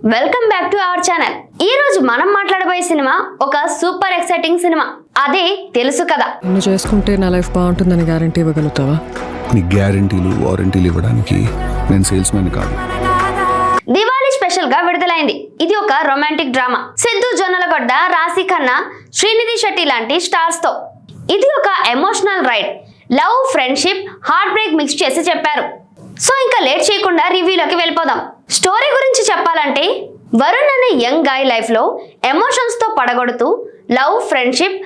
Welcome back to our channel. ఈ రోజు మనం మాట్లాడబోయే సినిమా ఒక సూపర్ ఎక్సైటింగ్ సినిమా. అదే తెలుసు కదా. నిన్ను చేసుకుంటే నా లైఫ్ బాగుంటుందని గ్యారంటీ ఇవ్వగలుగుతావా? నీ గ్యారంటీలు వారంటీలు ఇవ్వడానికి నేను సేల్స్ మ్యాన్ కాదు. దివాళీ స్పెషల్ గా విడుదలైంది. ఇది ఒక రొమాంటిక్ డ్రామా. సిద్ధు జొన్నలగొడ్డ, రాశి ఖన్నా, శ్రీనిధి శెట్టి లాంటి స్టార్స్ తో ఇది ఒక emotional ride. Love, friendship, heartbreak mix చేసి చెప్పారు. సో ఇంకా లేట్ చేయకుండా రివ్యూలోకి వెళ్ళిపోదాం. స్టోరీ గురించి చెప్పాలంటే వరుణ్ అనే యంగ్ గాయ్ లైఫ్ లో ఎమోషన్స్ తో పడగొడుతూ లవ్, ఫ్రెండ్షిప్,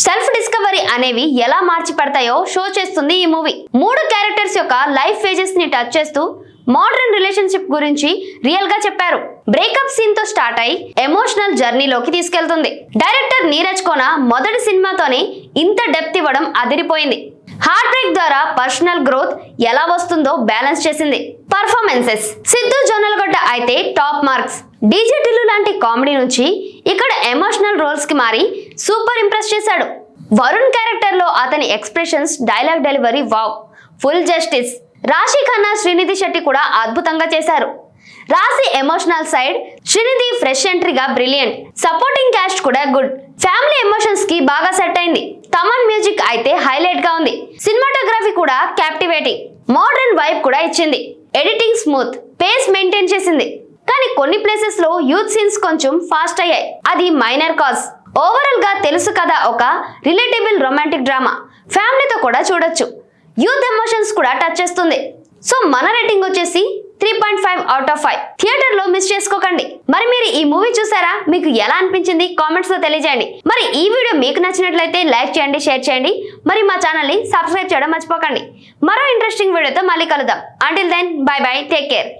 సెల్ఫ్ డిస్కవరీ అనేవి ఎలా మార్చి పడతాయో షో చేస్తుంది ఈ మూవీ. 3 క్యారెక్టర్స్ యొక్క లైఫ్ ఫేజెస్ ని టచ్ చేస్తూ మోడర్న్ రిలేషన్షిప్ గురించి రియల్ గా చెప్పారు. బ్రేకప్ సీన్ తో స్టార్ట్ అయి ఎమోషనల్ జర్నీలోకి తీసుకెళ్తుంది. డైరెక్టర్ నీరజ్ కోన మొదటి సినిమాతోనే ఇంత డెప్త్ ఇవ్వడం అదిరిపోయింది. హార్ట్ బ్రేక్ ద్వారా పర్సనల్ గ్రోత్ ఎలా వస్తుందో బ్యాలెన్స్ చేసింది. పర్ఫార్మెన్సెస్ సిద్ధు జొన్నలగొడ్డ అయితే టాప్ మార్క్స్. డీజే టిల్లు లాంటి కామెడీ నుంచి ఇక్కడ ఎమోషనల్ రోల్స్ కి మారి సూపర్ ఇంప్రెస్ చేశాడు. వరుణ్ క్యారెక్టర్ లో అతని expressions, dialogue delivery wow, full justice. Rashi Khanna, Srinidhi Shetty కూడా అద్భుతంగా చేశారు. Rashi emotional side, Srinidhi fresh ఎంట్రీగా బ్రిలియంట్. సపోర్టింగ్ క్యాస్ట్ కూడా గుడ్. ఫ్యామిలీ ఎమోషన్స్ కి బాగా సెట్ అయింది. తమన్ మ్యూజిక్ అయితే హైలైట్ గా ఉంది. సినిమాటోగ్రఫీ కూడా క్యాప్టివేటింగ్. మోడర్న్ వైబ్ కూడా ఇచ్చింది. ఎడిటింగ్ స్మూత్, పేస్ మెయింటైన్ చేసింది. కానీ కొన్ని ప్లేసెస్ లో యూత్ సీన్స్ కొంచెం ఫాస్ట్ అయ్యాయి. అది మైనర్ కాజ్. ఓవరాల్ గా తెలుసు కదా ఒక రిలేటబుల్ రొమాంటిక్ డ్రామా. ఫ్యామిలీతో కూడా చూడొచ్చు. యూత్ ఎమోషన్స్ కూడా టచ్ చేస్తుంది. సో మన రేటింగ్ వచ్చేసి 3.5 అవుట్ ఆఫ్ 5. థియేటర్ లో మిస్ చేసుకోకండి. మరి మీరు ఈ మూవీ చూసారా? మీకు ఎలా అనిపించింది కామెంట్స్ లో తెలియజేయండి. మరి ఈ వీడియో మీకు నచ్చినట్లయితే లైక్ చేయండి, షేర్ చేయండి. మరి మా ఛానల్ ని సబ్స్క్రైబ్ చేయడం మర్చిపోకండి. మరో ఇంట్రెస్టింగ్ వీడియోతో మళ్ళీ కలుద్దాం. Until then bye bye, take care.